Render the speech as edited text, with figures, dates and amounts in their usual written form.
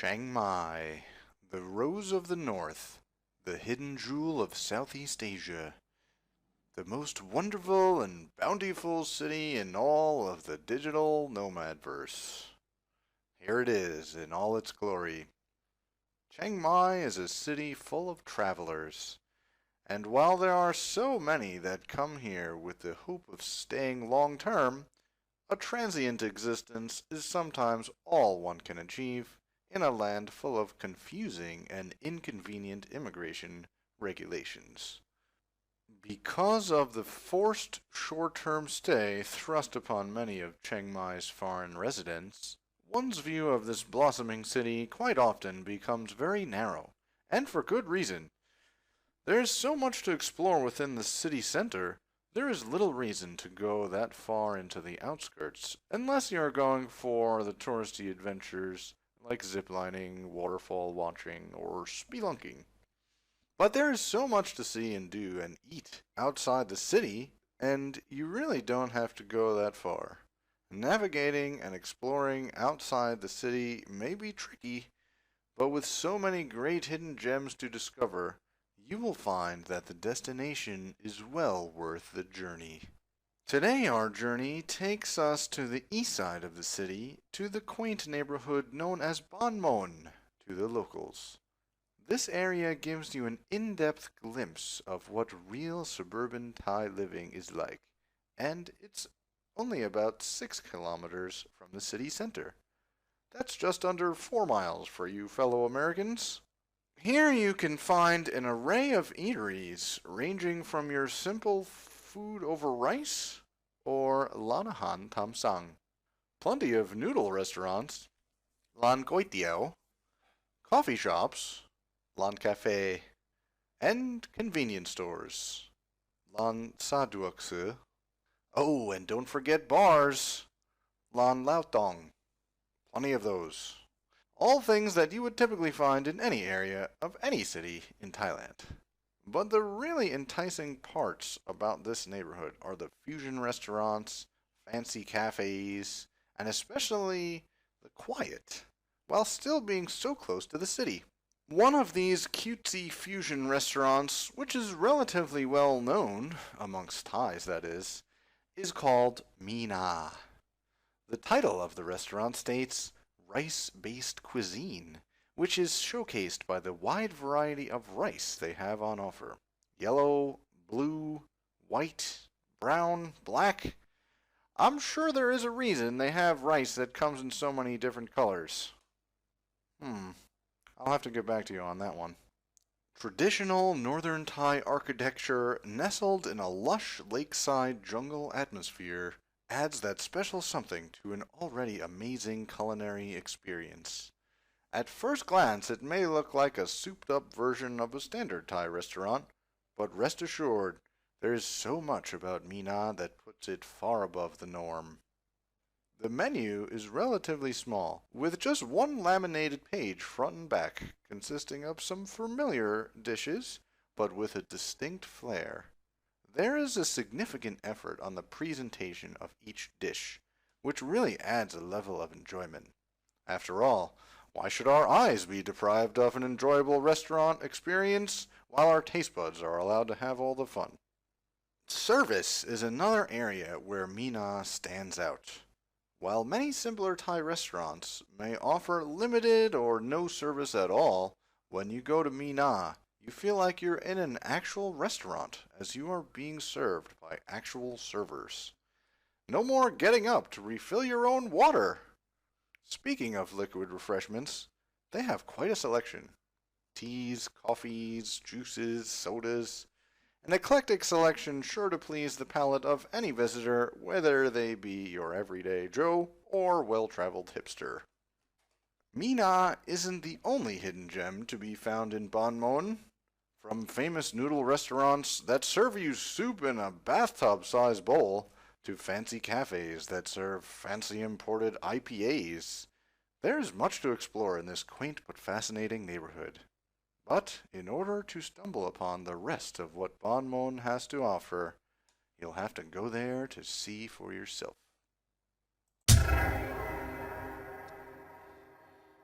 Chiang Mai, the Rose of the North, the hidden jewel of Southeast Asia, the most wonderful and bountiful city in all of the digital nomadverse. Here it is in all its glory. Chiang Mai is a city full of travelers, and while there are so many that come here with the hope of staying long term, a transient existence is sometimes all one can achieve in a land full of confusing and inconvenient immigration regulations. Because of the forced short-term stay thrust upon many of Chiang Mai's foreign residents, one's view of this blossoming city quite often becomes very narrow, and for good reason. There is so much to explore within the city center, there is little reason to go that far into the outskirts, unless you are going for the touristy adventures like ziplining, waterfall watching, or spelunking. But there is so much to see and do and eat outside the city, and you really don't have to go that far. Navigating and exploring outside the city may be tricky, but with so many great hidden gems to discover, you will find that the destination is well worth the journey. Today our journey takes us to the east side of the city, to the quaint neighborhood known as Ban Mon to the locals. This area gives you an in-depth glimpse of what real suburban Thai living is like, and it's only about 6 kilometers from the city center. That's just under 4 miles for you fellow Americans. Here you can find an array of eateries ranging from your simple food over rice or lanahan tam sang. Plenty of noodle restaurants, lan Koi Tiao, coffee shops, lan cafe, and convenience stores, lan sa duakse. Oh, and don't forget bars, lan lao tong. Plenty of those. All things that you would typically find in any area of any city in Thailand. But the really enticing parts about this neighborhood are the fusion restaurants, fancy cafes, and especially the quiet, while still being so close to the city. One of these cutesy fusion restaurants, which is relatively well known, amongst Thais that is called Meena. The title of the restaurant states rice-based cuisine, which is showcased by the wide variety of rice they have on offer. Yellow, blue, white, brown, black. I'm sure there is a reason they have rice that comes in so many different colors. I'll have to get back to you on that one. Traditional northern Thai architecture nestled in a lush lakeside jungle atmosphere adds that special something to an already amazing culinary experience. At first glance, it may look like a souped up version of a standard Thai restaurant, but rest assured, there is so much about Meena that puts it far above the norm. The menu is relatively small, with just one laminated page front and back, consisting of some familiar dishes, but with a distinct flair. There is a significant effort on the presentation of each dish, which really adds a level of enjoyment. After all, why should our eyes be deprived of an enjoyable restaurant experience while our taste buds are allowed to have all the fun? Service is another area where Meena stands out. While many simpler Thai restaurants may offer limited or no service at all, when you go to Meena, you feel like you're in an actual restaurant as you are being served by actual servers. No more getting up to refill your own water. Speaking of liquid refreshments, they have quite a selection. Teas, coffees, juices, sodas. An eclectic selection sure to please the palate of any visitor, whether they be your everyday Joe or well-traveled hipster. Meena isn't the only hidden gem to be found in Ban Mon. From famous noodle restaurants that serve you soup in a bathtub-sized bowl, to fancy cafes that serve fancy imported IPAs, there is much to explore in this quaint but fascinating neighborhood. But in order to stumble upon the rest of what Ban Mon has to offer, you'll have to go there to see for yourself.